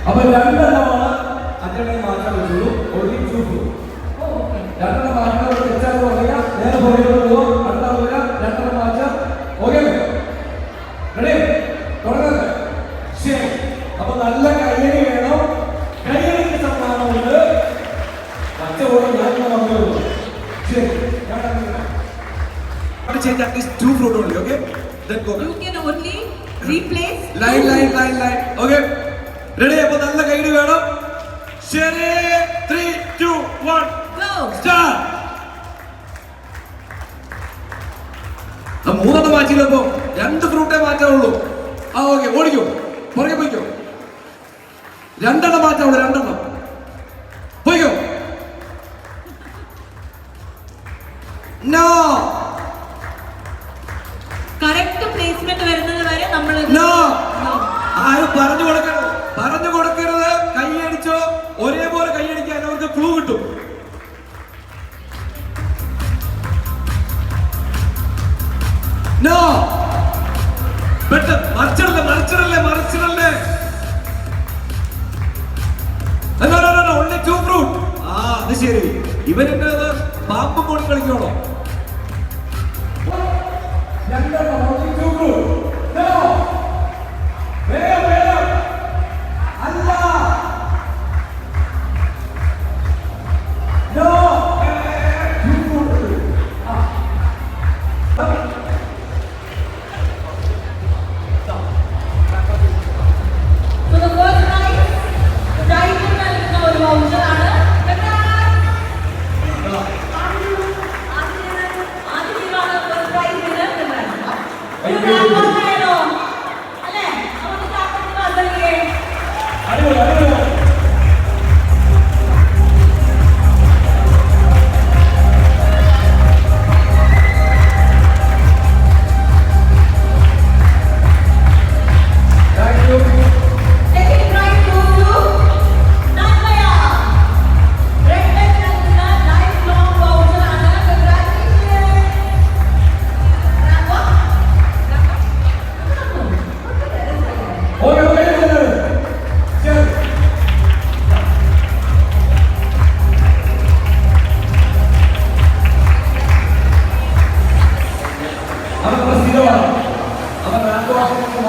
അപ്പൊ രണ്ടെണ്ണമാണ് അറ്റനെ മാറ്റാൻ പറ്റുള്ളൂ. രണ്ടെണ്ണം മാറ്റാൻ തെറ്റാന്ന് പറയാം. നേരെ പറയുന്നത് പോവാം. അടുത്ത പറയാം. രണ്ടെണ്ണം മാറ്റാം. Okay, ready? തുടങ്ങട്ടെ. ശരി. അപ്പൊ നല്ല കയ്യടി വേണം. കയ്യടിക്ക് സമ്മാനമുണ്ട്. കച്ചവടം ഞാൻ വന്നുള്ളൂ. ശരി, change at least 2 fruit only. Okay, then go back. You can only replace line. Okay, ready? appo nalla kaidi venam. Sheri 3 2 1 go start. മൂന്നെണ്ണം മാറ്റില്ലപ്പോ 2 ഫ്രൂട്ടേ മാറ്റാവുള്ളൂ. ഓക്കെ, ഓടിക്കോ, പുറകെ പോയിക്കോ. 2 എണ്ണം മാറ്റാവുള്ളൂ. 2 എണ്ണം പോയിക്കോ. നോ, കറക്റ്റ് പ്ലേസ്മെന്റ് വരുന്നത് വരെ നമ്മൾ ആരും പറഞ്ഞു കൊടുക്കരുത്. കൈയടിച്ചോ, ഒരേപോലെ കൈയടിക്കാൻ അവർക്ക് ക്ലൂ കിട്ടും. നോ, പെട്ടെന്ന് മറിച്ചിടല്ലേ. only 2 fruit. അത് ശരി. ഇവരെന്നെ പാമ്പ് കൊണ്ട് കളിക്കണോ?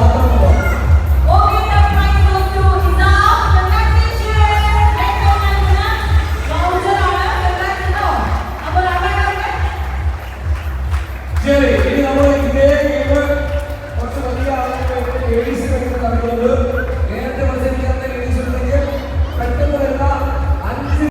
Apa